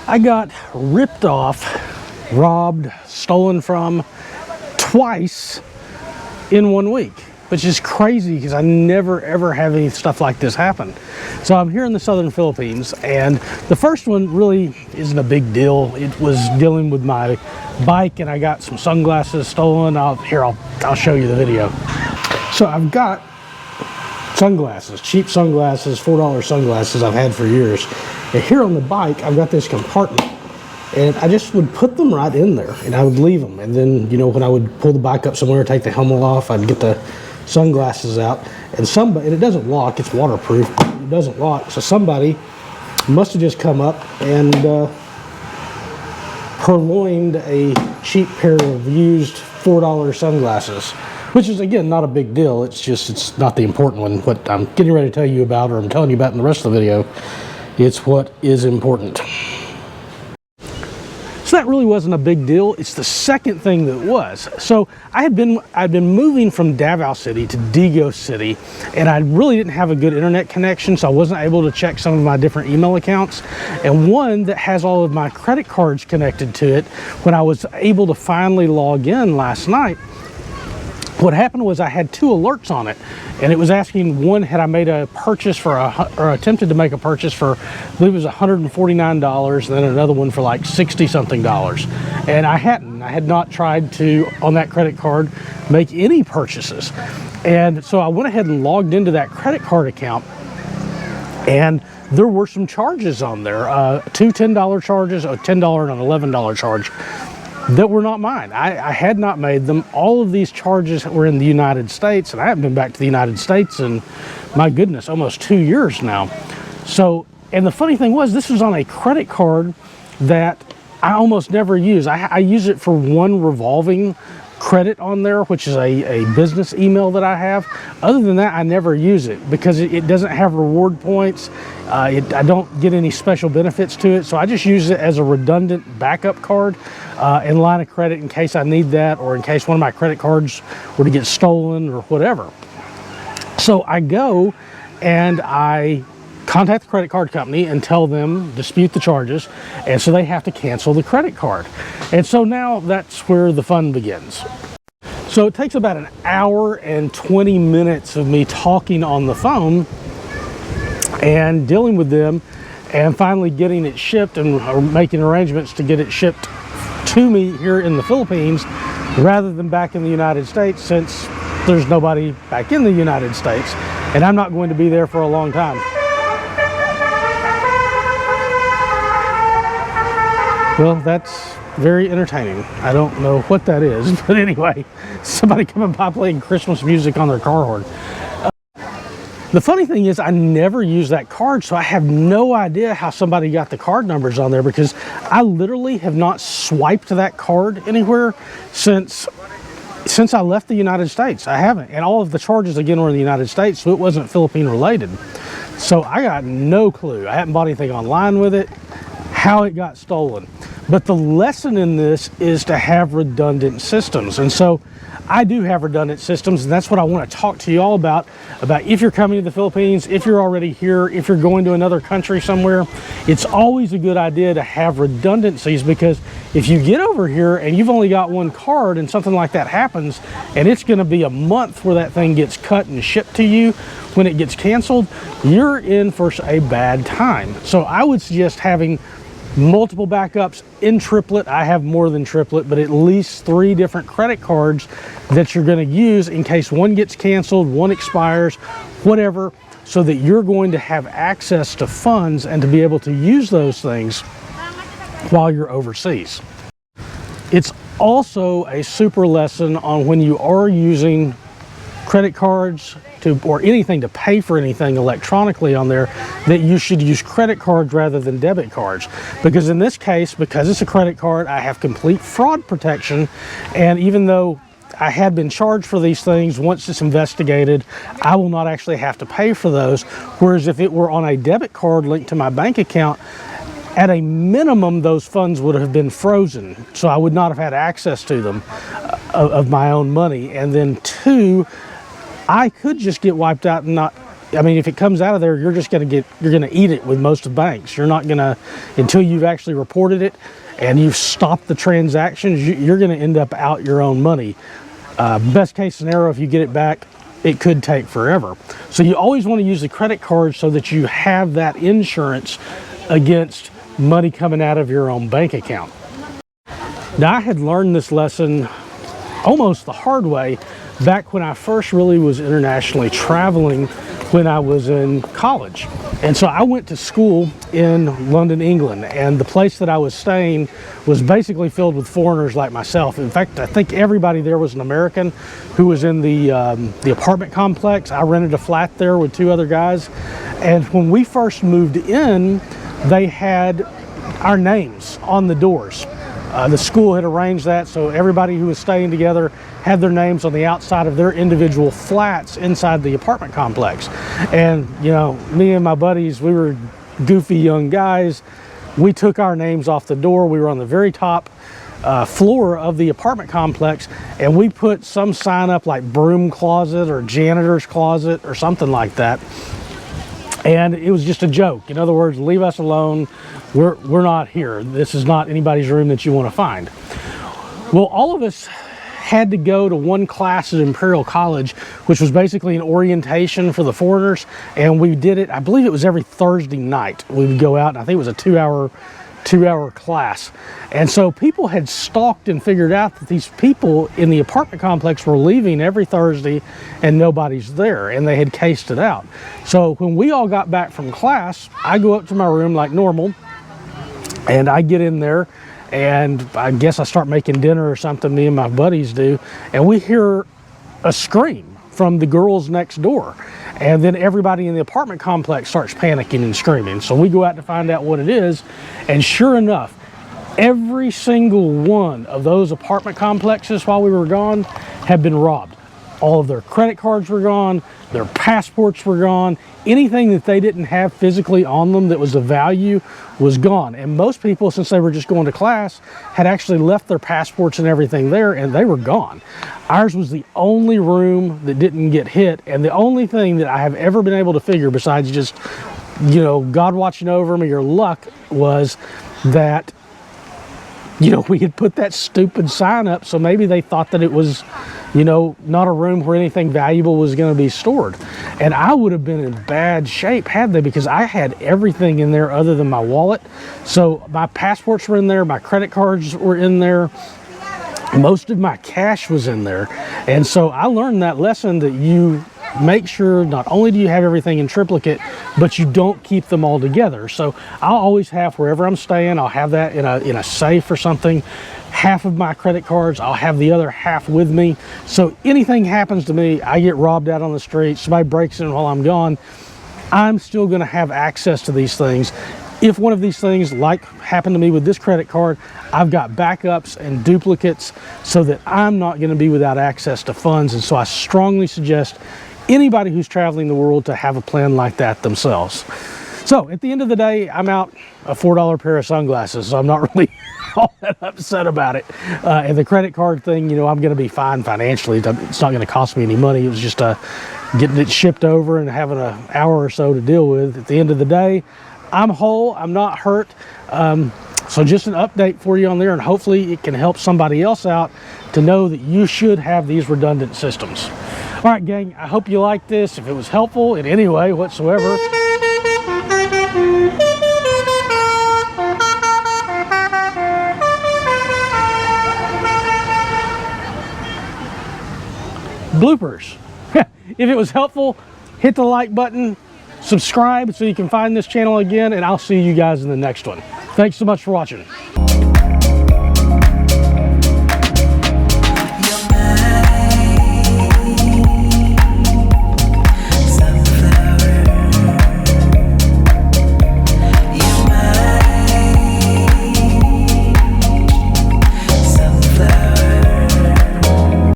I got ripped off, robbed, stolen from twice in 1 week, which is crazy because I never ever have any stuff like this happen. So I'm here in the southern Philippines, and the first one really isn't a big deal. It was dealing with my bike, and I got some sunglasses stolen. I'll show you the video. So I've got sunglasses, cheap sunglasses, $4 sunglasses I've had for years. And here on the bike, I've got this compartment, and I just would put them right in there, and I would leave them. And then, you know, when I would pull the bike up somewhere, take the helmet off, I'd get the sunglasses out, and it doesn't lock. It's waterproof. It doesn't lock. So somebody must have just come up and purloined a cheap pair of used $4 sunglasses, which is, again, not a big deal. It's just, it's not the important one. What I'm getting ready to tell you about, or I'm telling you about in the rest of the video, it's what is important. So that really wasn't a big deal. It's the second thing that was. So I'd been moving from Davao City to Digo City, and I really didn't have a good internet connection, so I wasn't able to check some of my different email accounts. And one that has all of my credit cards connected to it, when I was able to finally log in last night, what happened was I had two alerts on it, and it was asking, one, had I made a purchase for or attempted to make a purchase for, I believe it was $149, and then another one for like 60 something dollars. And I had not tried to, on that credit card, make any purchases. And so I went ahead and logged into that credit card account, and there were some charges on there, two $10 charges, a $10 and an $11 charge, that were not mine. I had not made them. All of these charges were in the United States, and I haven't been back to the United States in, my goodness, almost 2 years now. So, and the funny thing was, this was on a credit card that I almost never use. I use it for one revolving credit on there, which is a business email that I have. Other than that, I never use it because it doesn't have reward points. I don't get any special benefits to it, so I just use it as a redundant backup card and line of credit in case I need that, or in case one of my credit cards were to get stolen or whatever. So I go and I contact the credit card company and tell them, dispute the charges, and so they have to cancel the credit card. And so now that's where the fun begins. So it takes about an hour and 20 minutes of me talking on the phone and dealing with them, and finally getting it shipped and making arrangements to get it shipped to me here in the Philippines rather than back in the United States, since there's nobody back in the United States and I'm not going to be there for a long time. Well, that's very entertaining. I don't know what that is, but anyway, somebody coming by playing Christmas music on their car horn. The funny thing is, I never use that card, so I have no idea how somebody got the card numbers on there, because I literally have not swiped that card anywhere since I left the United States. I haven't, and all of the charges again were in the United States, so it wasn't Philippine related. So I got no clue. I haven't bought anything online with it, how it got stolen. But the lesson in this is to have redundant systems. And so I do have redundant systems, and that's what I want to talk to you all about if you're coming to the Philippines, if you're already here, if you're going to another country somewhere. It's always a good idea to have redundancies, because if you get over here and you've only got one card and something like that happens, and it's going to be a month where that thing gets cut and shipped to you when it gets canceled, you're in for a bad time. So I would suggest having multiple backups in triplet. I have more than triplet, but at least 3 different credit cards that you're going to use in case one gets canceled, one expires, whatever, so that you're going to have access to funds and to be able to use those things while you're overseas. It's also a super lesson on when you are using credit cards or anything to pay for anything electronically on there, that you should use credit cards rather than debit cards. Because in this case, because it's a credit card, I have complete fraud protection, and even though I had been charged for these things, once it's investigated, I will not actually have to pay for those. Whereas if it were on a debit card linked to my bank account, at a minimum, those funds would have been frozen, so I would not have had access to them of my own money. And then 2, I could just get wiped out and not I mean, if it comes out of there, you're going to eat it with most of banks. You're not going to, until you've actually reported it and you've stopped the transactions, you're going to end up out your own money. Best case scenario, if you get it back, it could take forever. So you always want to use the credit card so that you have that insurance against money coming out of your own bank account. Now, I had learned this lesson almost the hard way back when I first really was internationally traveling when I was in college. And so I went to school in London, England, and the place that I was staying was basically filled with foreigners like myself. In fact, I think everybody there was an American who was in the apartment complex. I rented a flat there with 2 other guys. And when we first moved in, they had our names on the doors. The school had arranged that, so everybody who was staying together had their names on the outside of their individual flats inside the apartment complex. And, you know, me and my buddies, we were goofy young guys. We took our names off the door. We were on the very top floor of the apartment complex, and we put some sign up like broom closet or janitor's closet or something like that. And it was just a joke. In other words, leave us alone. We're not here. This is not anybody's room that you want to find. Well, all of us had to go to one class at Imperial College, which was basically an orientation for the foreigners. And we did it, I believe it was every Thursday night. We would go out, and I think it was a two-hour class. And so people had stalked and figured out that these people in the apartment complex were leaving every Thursday and nobody's there, and they had cased it out. So when we all got back from class, I go up to my room like normal, and I get in there, and I guess I start making dinner or something, me and my buddies do, and we hear a scream from the girls next door. And then everybody in the apartment complex starts panicking and screaming. So we go out to find out what it is, and sure enough, every single one of those apartment complexes while we were gone had been robbed. All of their credit cards were gone, their passports were gone, anything that they didn't have physically on them that was of value was gone. And most people, since they were just going to class, had actually left their passports and everything there, and they were gone. Ours was the only room that didn't get hit, and the only thing that I have ever been able to figure, besides just, you know, God watching over me or luck, was that, you know, we had put that stupid sign up, so maybe they thought that it was, you know, not a room where anything valuable was going to be stored. And I would have been in bad shape had they, because I had everything in there other than my wallet. So my passports were in there, my credit cards were in there, most of my cash was in there. And so I learned that lesson, that you make sure not only do you have everything in triplicate, but you don't keep them all together. So I'll always have, wherever I'm staying, I'll have that in a safe or something. Half of my credit cards, I'll have the other half with me. So anything happens to me, I get robbed out on the street, somebody breaks in while I'm gone, I'm still going to have access to these things. If one of these things, like happened to me with this credit card, I've got backups and duplicates so that I'm not going to be without access to funds. And so I strongly suggest anybody who's traveling the world to have a plan like that themselves. So at the end of the day, I'm out a $4 pair of sunglasses, so I'm not really all that upset about it. And the credit card thing, you know, I'm going to be fine financially. It's not going to cost me any money. It was just getting it shipped over and having an hour or so to deal with. At the end of the day, I'm whole, I'm not hurt. So just an update for you on there, and hopefully it can help somebody else out to know that you should have these redundant systems. All right, gang, I hope you liked this. If it was helpful in any way whatsoever, bloopers. If it was helpful, hit the like button, subscribe so you can find this channel again, and I'll see you guys in the next one. Thanks so much for watching.